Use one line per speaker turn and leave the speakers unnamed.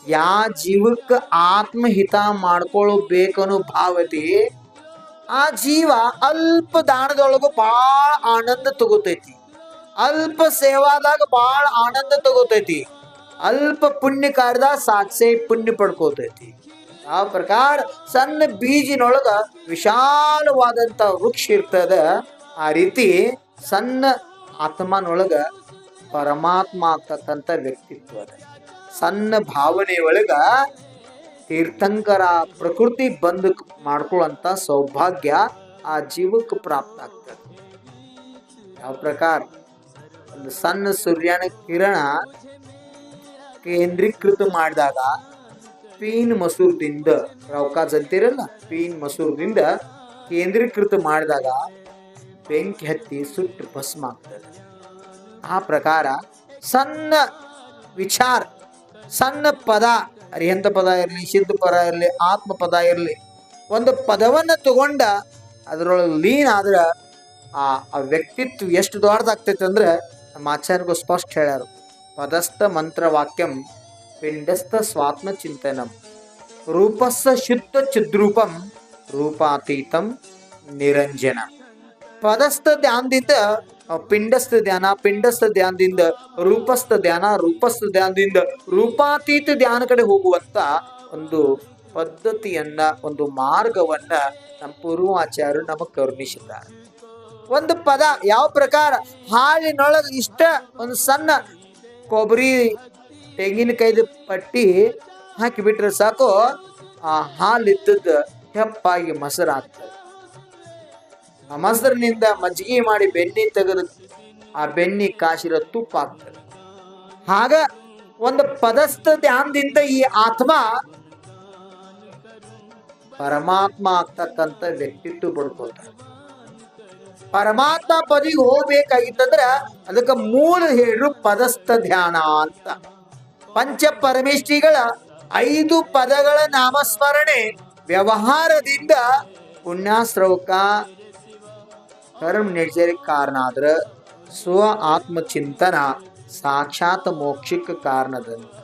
ಯಾ ಜೀವಕ್ಕೆ ಆತ್ಮಹಿತ ಮಾಡ್ಕೊಳ್ಬೇಕನ್ನೋ ಭಾವತಿ ಆ ಜೀವ ಅಲ್ಪ ದಾನದೊಳಗು ಬಾಳ ಆನಂದ ತಗೋತೈತಿ, ಅಲ್ಪ ಸೇವಾದಾಗ ಬಾಳ ಆನಂದ ತಗೋತೈತಿ, ಅಲ್ಪ ಪುಣ್ಯ ಕಾರ್ಯದಾಗ ಸಾಕ್ಷಿ ಪುಣ್ಯ ಪಡ್ಕೋತೈತಿ. ಆ ಪ್ರಕಾರ ಸಣ್ಣ ಬೀಜಿನೊಳಗ ವಿಶಾಲವಾದಂತ ವೃಕ್ಷ ಇರ್ತದ. ಆ ರೀತಿ ಸಣ್ಣ ಆತ್ಮನೊಳಗ ಪರಮಾತ್ಮ ಆಗ್ತಕ್ಕಂಥ ವ್ಯಕ್ತಿತ್ವ ಅದ. ಸಣ್ಣ ಭಾವನೆ ಒಳಗ ತೀರ್ಥಂಕರ ಪ್ರಕೃತಿ ಬಂದು ಮಾಡ್ಕೊಳ್ಳುವಂತ ಸೌಭಾಗ್ಯ ಆ ಜೀವಕ್ಕೆ ಪ್ರಾಪ್ತ ಆಗ್ತದೆ. ಯಾವ ಪ್ರಕಾರ ಒಂದು ಸಣ್ಣ ಸೂರ್ಯನ ಕಿರಣ ಕೇಂದ್ರೀಕೃತ ಮಾಡಿದಾಗ ಪೀನ್ ಮಸೂರದಿಂದ ರೌಕಾಜ್ ಅಂತಿರಲ್ಲ, ಪೀನ್ ಮಸೂರದಿಂದ ಕೇಂದ್ರೀಕೃತ ಮಾಡಿದಾಗ ಬೆಂಕಿ ಹತ್ತಿ ಸುಟ್ಟು ಭಸ್ಮ ಆಗ್ತದೆ. ಆ ಪ್ರಕಾರ ಸಣ್ಣ ವಿಚಾರ, ಸಣ್ಣ ಪದ, ಅರಿಹಂತ ಪದ ಇರಲಿ, ಸಿದ್ಧ ಪದ ಇರಲಿ, ಆತ್ಮ ಪದ ಇರಲಿ, ಒಂದು ಪದವನ್ನು ತಗೊಂಡ ಅದರೊಳಗೆ ಲೀನ್ ಆದ್ರೆ ಆ ವ್ಯಕ್ತಿತ್ವ ಎಷ್ಟು ದೊಡ್ಡದಾಗ್ತೈತೆ ಅಂದ್ರೆ ನಮ್ಮ ಆಚಾರ್ಯಗೂ ಸ್ಪಷ್ಟ ಹೇಳ್ಯಾರ. ಪದಸ್ಥ ಮಂತ್ರ ವಾಕ್ಯಂ ಪಿಂಡಸ್ಥ ಸ್ವಾತ್ಮ ಚಿಂತನಂ ರೂಪಸ್ಸ ಶುದ್ಧ ಚಿದ್ರೂಪಂ ರೂಪಾತೀತಂ ನಿರಂಜನ. ಪದಸ್ಥ ಧ್ಯಾನದಿಂದ ಪಿಂಡಸ್ಥ ಧ್ಯಾನ, ಪಿಂಡಸ್ಥ ಧ್ಯಾನದಿಂದ ರೂಪಸ್ಥ ಧ್ಯಾನ, ರೂಪಸ್ಥ ಧ್ಯಾನದಿಂದ ರೂಪಾತೀತ ಧ್ಯಾನ ಕಡೆ ಹೋಗುವಂತ ಒಂದು ಪದ್ಧತಿಯನ್ನ, ಒಂದು ಮಾರ್ಗವನ್ನ ನಮ್ಮ ಪೂರ್ವಾಚಾರ್ಯರು ನಮಗೆ ಕರುಣಿಸಿದ್ದಾರೆ. ಒಂದು ಪದ ಯಾವ ಪ್ರಕಾರ ಹಾಲಿನೊಳಗೆ ಇಷ್ಟ ಒಂದು ಸಣ್ಣ ಕೊಬ್ಬರಿ ತೆಂಗಿನಕಾಯ್ದು ಪಟ್ಟಿ ಹಾಕಿಬಿಟ್ರೆ ಸಾಕು, ಆ ಹಾಲಿದ್ದದ್ದು ಹೆಪ್ಪಾಗಿ ಮೊಸರಾಗ್ತದೆ. ಆ ಮೊಸರಿನಿಂದ ಮಜ್ಜಿಗೆ ಮಾಡಿ ಬೆಣ್ಣೆ ತೆಗೆದು ಆ ಬೆಣ್ಣೆ ಕಾಸಿರೋ ತುಪ್ಪ ಆಗ್ತದೆ. ಆಗ ಒಂದು ಪದಸ್ಥ ಧ್ಯಾನದಿಂದ ಈ ಆತ್ಮ ಪರಮಾತ್ಮ ಆಗ್ತಕ್ಕಂಥ ವ್ಯಕ್ತಿತ್ವ ಪಡ್ಕೊಳ್ತಾರೆ. ಪರಮಾತ್ಮ ಪದಿಗೆ ಹೋಗ್ಬೇಕಾಗಿತ್ತಂದ್ರ ಅದಕ್ಕೆ ಮೂಲ ಹೇಳ್ರು ಪದಸ್ಥ ಧ್ಯಾನ ಅಂತ. ಪಂಚ ಪರಮೇಶ್ವರಿಗಳ 5 ಪದಗಳ ನಾಮಸ್ಮರಣೆ ವ್ಯವಹಾರದಿಂದ ಪುಣ್ಯಾಶ್ರವಕ ಕರ್ಮ ನಿರ್ಜರಿಗೆ ಕಾರಣ ಆದ್ರ ಸ್ವ ಆತ್ಮಚಿಂತನ ಸಾಕ್ಷಾತ್ ಮೋಕ್ಷಕ್ಕೆ ಕಾರಣದಂತ.